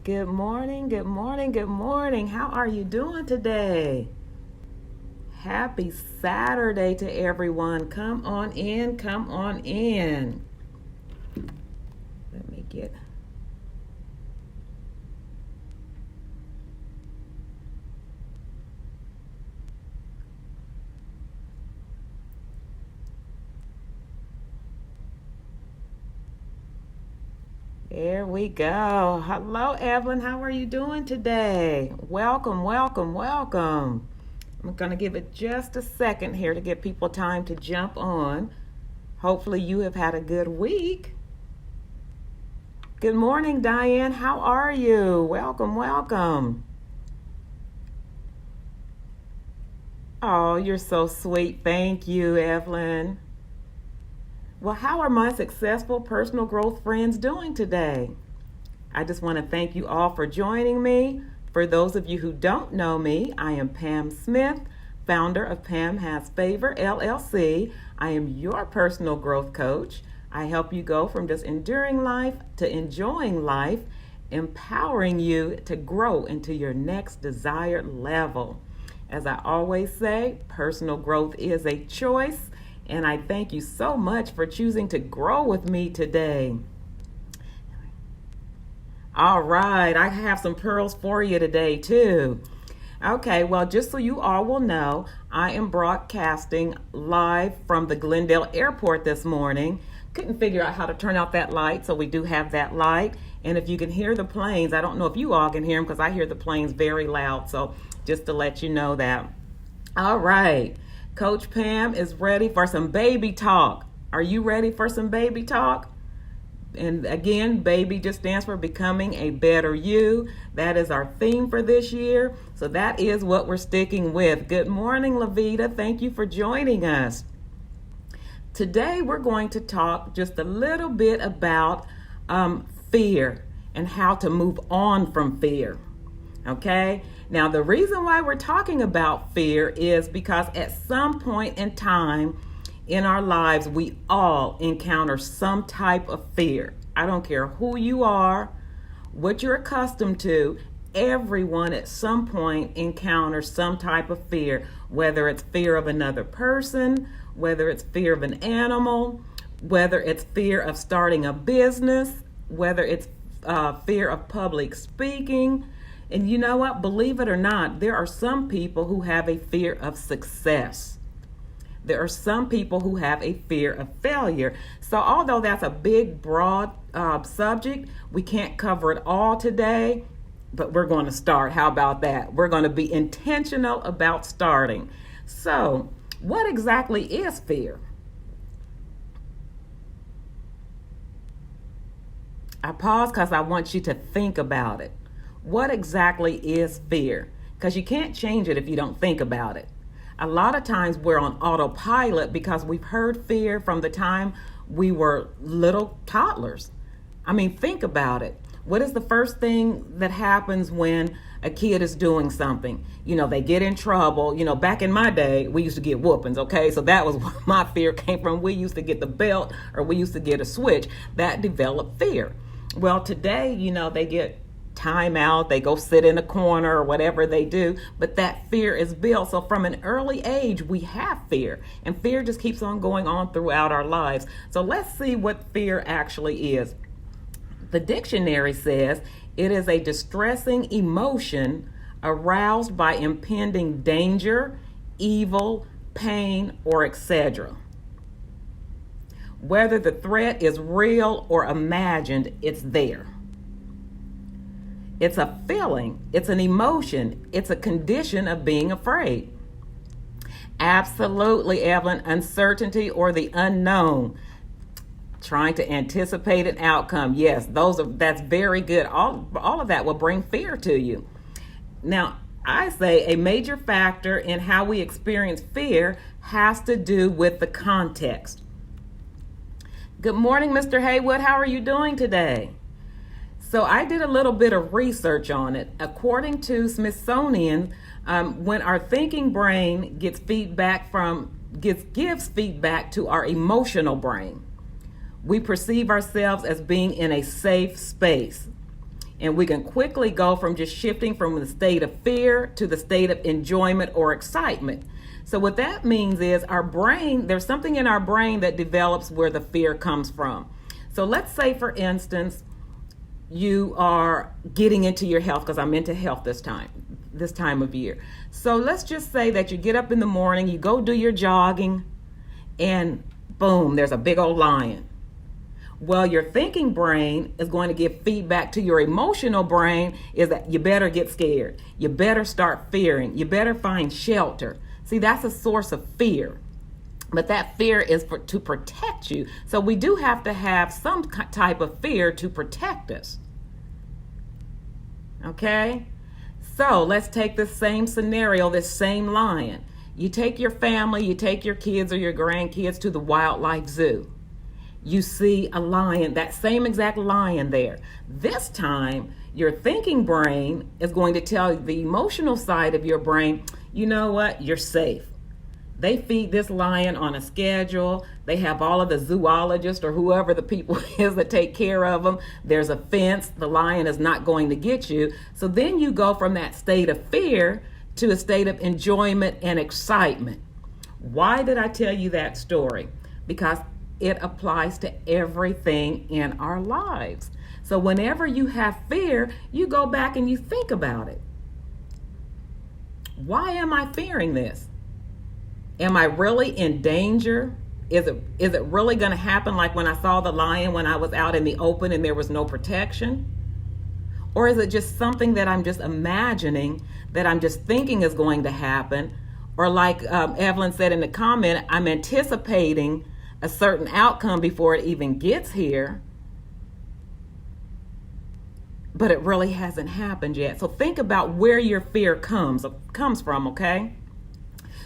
Good morning, good morning, good morning. How are you doing today? Happy Saturday to everyone. Come on in, come on in. Let me get. There we go. Hello, Evelyn. How are you doing today? Welcome, welcome, welcome. I'm going to give it just a second here to give people time to jump on. Hopefully, you have had a good week. Good morning, Diane. How are you? Welcome, welcome. Oh, you're so sweet. Thank you, Evelyn. Well, how are my successful personal growth friends doing today? I just want to thank you all for joining me. For those of you who don't know me, I am Pam Smith, founder of Pam Has Favor LLC. I am your personal growth coach. I help you go from just enduring life to enjoying life, empowering you to grow into your next desired level. As I always say, personal growth is a choice, and I thank you so much for choosing to grow with me today. All right, I have some pearls for you today, too. Okay, well, just so you all will know, I am broadcasting live from the Glendale Airport this morning. Couldn't figure out how to turn out that light, so we do have that light. And if you can hear the planes, I don't know if you all can hear them because I hear the planes very loud, so just to let you know that. All right, Coach Pam is ready for some baby talk. Are you ready for some baby talk? And again, baby just stands for becoming a better you. That is our theme for this year. So that is what we're sticking with. Good morning, Lavita. Thank you for joining us. Today, we're going to talk just a little bit about fear and how to move on from fear. Okay? Now, the reason why we're talking about fear is because at some point in time, in our lives, we all encounter some type of fear. I don't care who you are, what you're accustomed to, everyone at some point encounters some type of fear, whether it's fear of another person, whether it's fear of an animal, whether it's fear of starting a business, whether it's fear of public speaking. And you know what? Believe it or not, there are some people who have a fear of success. There are some people who have a fear of failure. So although that's a big, broad subject, we can't cover it all today, but we're going to start. How about that? We're going to be intentional about starting. So what exactly is fear? I pause because I want you to think about it. What exactly is fear? Because you can't change it if you don't think about it. A lot of times we're on autopilot because we've heard fear from the time we were little toddlers. I mean, think about it. What is the first thing that happens when a kid is doing something? You know, they get in trouble. You know, back in my day, we used to get whoopings, okay? So that was where my fear came from. We used to get the belt or we used to get a switch. That developed fear. Well, today, you know, they get time out, they go sit in a corner or whatever they do, but that fear is built. So from an early age, we have fear, and fear just keeps on going on throughout our lives. So let's see what fear actually is. The dictionary says it is a distressing emotion aroused by impending danger, evil, pain, or etc. Whether the threat is real or imagined, it's there. It's a feeling, it's an emotion, it's a condition of being afraid. Absolutely, Evelyn, uncertainty or the unknown. Trying to anticipate an outcome. Yes, that's very good. All of that will bring fear to you. Now, I say a major factor in how we experience fear has to do with the context. Good morning, Mr. Haywood. How are you doing today? So I did a little bit of research on it. According to Smithsonian, when our thinking brain gives feedback to our emotional brain, we perceive ourselves as being in a safe space. And we can quickly go from just shifting from the state of fear to the state of enjoyment or excitement. So what that means is our brain, there's something in our brain that develops where the fear comes from. So let's say, for instance, you are getting into your health, because I'm into health this time of year. So let's just say that you get up in the morning, you go do your jogging, and boom, there's a big old lion. Well, your thinking brain is going to give feedback to your emotional brain is that you better get scared. You better start fearing. You better find shelter. See, that's a source of fear. But that fear is to protect you. So we do have to have some type of fear to protect us. Okay? So let's take this same scenario, this same lion. You take your family, you take your kids or your grandkids to the wildlife zoo. You see a lion, that same exact lion there. This time, your thinking brain is going to tell the emotional side of your brain, you know what, you're safe. They feed this lion on a schedule. They have all of the zoologists or whoever the people is that take care of them. There's a fence. The lion is not going to get you. So then you go from that state of fear to a state of enjoyment and excitement. Why did I tell you that story? Because it applies to everything in our lives. So whenever you have fear, you go back and you think about it. Why am I fearing this? Am I really in danger? Is it really going to happen like when I saw the lion when I was out in the open and there was no protection? Or is it just something that I'm just imagining, that I'm just thinking is going to happen? Or like Evelyn said in the comment, I'm anticipating a certain outcome before it even gets here, but it really hasn't happened yet. So think about where your fear comes from, okay?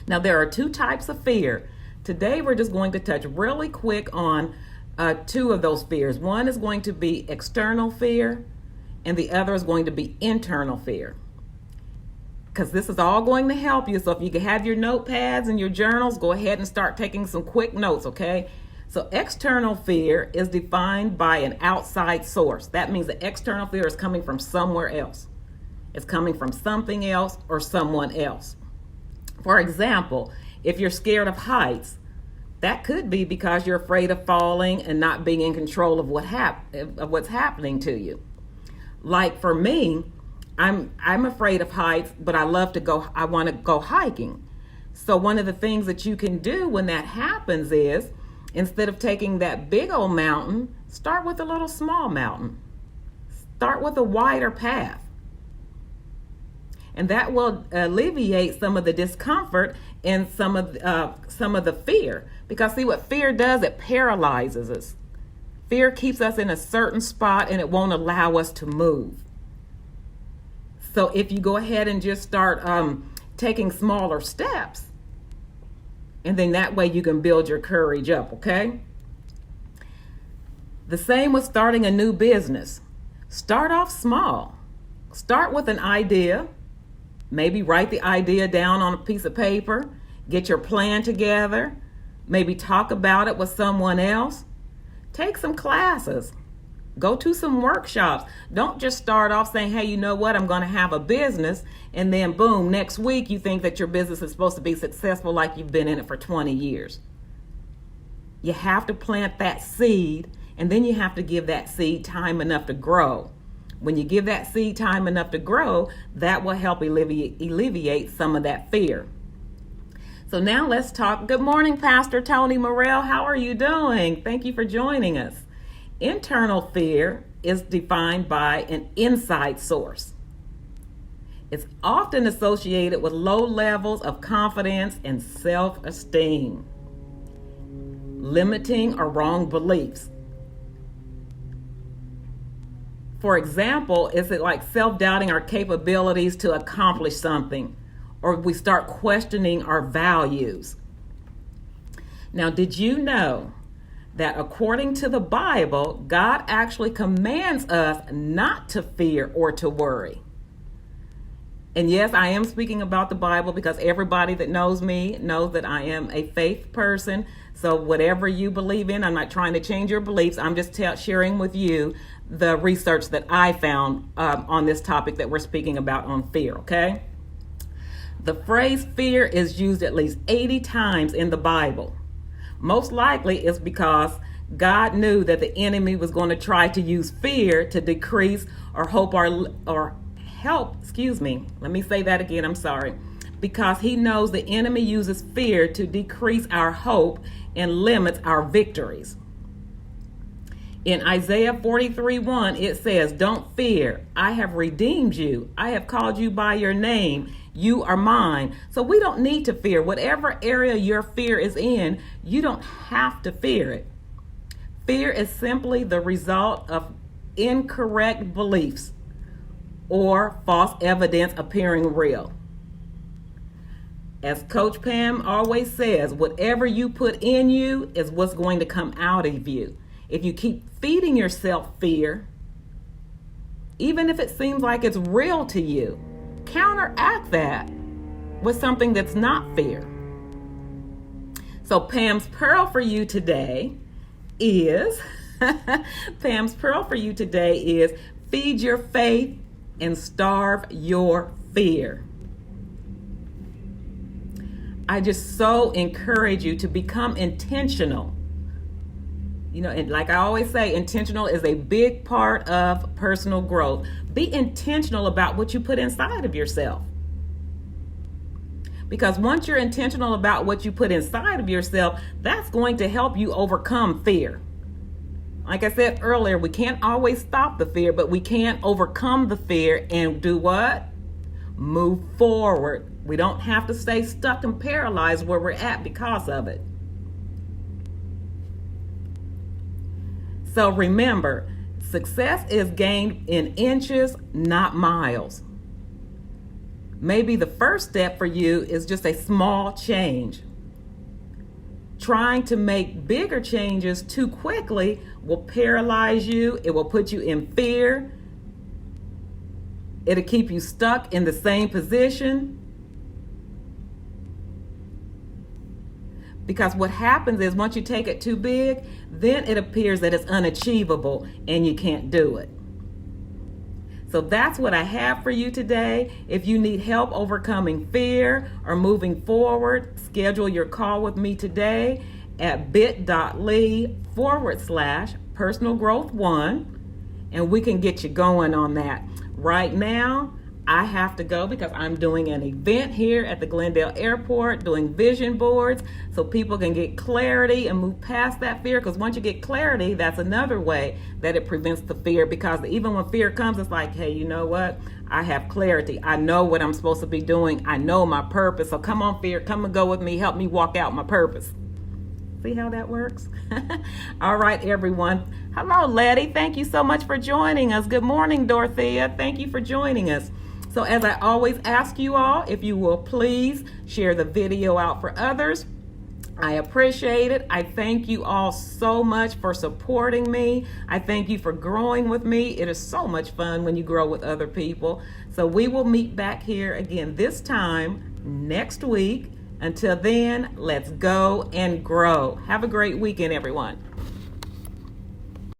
Now, there are two types of fear. Today, we're just going to touch really quick on two of those fears. One is going to be external fear, and the other is going to be internal fear. Because this is all going to help you. So if you can have your notepads and your journals, go ahead and start taking some quick notes, okay? So external fear is defined by an outside source. That means the external fear is coming from somewhere else. It's coming from something else or someone else. For example, if you're scared of heights, that could be because you're afraid of falling and not being in control of what's happening to you. Like for me, I'm afraid of heights, but I want to go hiking. So one of the things that you can do when that happens is, instead of taking that big old mountain, start with a little small mountain. Start with a wider path. And that will alleviate some of the discomfort and some of the fear. Because see what fear does, it paralyzes us. Fear keeps us in a certain spot and it won't allow us to move. So if you go ahead and just start taking smaller steps, and then that way you can build your courage up, okay? The same with starting a new business. Start off small. Start with an idea. Maybe write the idea down on a piece of paper. Get your plan together. Maybe talk about it with someone else. Take some classes. Go to some workshops. Don't just start off saying, hey, you know what, I'm going to have a business. And then boom, next week you think that your business is supposed to be successful like you've been in it for 20 years. You have to plant that seed, and then you have to give that seed time enough to grow. When you give that seed time enough to grow, that will help alleviate some of that fear. So now let's talk. Good morning, Pastor Tony Morrell. How are you doing? Thank you for joining us. Internal fear is defined by an inside source. It's often associated with low levels of confidence and self-esteem, limiting or wrong beliefs. For example, is it like self-doubting our capabilities to accomplish something, or we start questioning our values? Now, did you know that according to the Bible, God actually commands us not to fear or to worry? And yes, I am speaking about the Bible because everybody that knows me knows that I am a faith person. So whatever you believe in, I'm not trying to change your beliefs. I'm just sharing with you the research that I found on this topic that we're speaking about on fear, okay? The phrase fear is used at least 80 times in the Bible. Most likely it's because God knew that the enemy was going to try to use fear to decrease or help let me say that again, I'm sorry. Because he knows the enemy uses fear to decrease our hope and limits our victories. In Isaiah 43:1, it says, "Don't fear, I have redeemed you. I have called you by your name. You are mine." So we don't need to fear. Whatever area your fear is in, you don't have to fear it. Fear is simply the result of incorrect beliefs or false evidence appearing real. As Coach Pam always says, whatever you put in you is what's going to come out of you. If you keep feeding yourself fear, even if it seems like it's real to you, counteract that with something that's not fear. So Pam's pearl for you today is feed your faith and starve your fear. I just so encourage you to become intentional. You know, and like I always say, intentional is a big part of personal growth. Be intentional about what you put inside of yourself. Because once you're intentional about what you put inside of yourself, that's going to help you overcome fear. Like I said earlier, we can't always stop the fear, but we can overcome the fear and do what? Move forward. We don't have to stay stuck and paralyzed where we're at because of it. So remember, success is gained in inches, not miles. Maybe the first step for you is just a small change. Trying to make bigger changes too quickly will paralyze you. It will put you in fear. It'll keep you stuck in the same position. Because what happens is once you take it too big, then it appears that it's unachievable and you can't do it. So that's what I have for you today. If you need help overcoming fear or moving forward, schedule your call with me today at bit.ly/personal growth 1, and we can get you going on that. Right now, I have to go because I'm doing an event here at the Glendale Airport, doing vision boards so people can get clarity and move past that fear. Because once you get clarity, that's another way that it prevents the fear. Because even when fear comes, it's like, hey, you know what? I have clarity. I know what I'm supposed to be doing. I know my purpose. So come on, fear, come and go with me. Help me walk out my purpose. See how that works? All right, everyone. Hello, Letty. Thank you so much for joining us. Good morning, Dorothea. Thank you for joining us. So as I always ask you all, if you will please share the video out for others. I appreciate it. I thank you all so much for supporting me. I thank you for growing with me. It is so much fun when you grow with other people. So we will meet back here again this time next week. Until then, let's go and grow. Have a great weekend, everyone.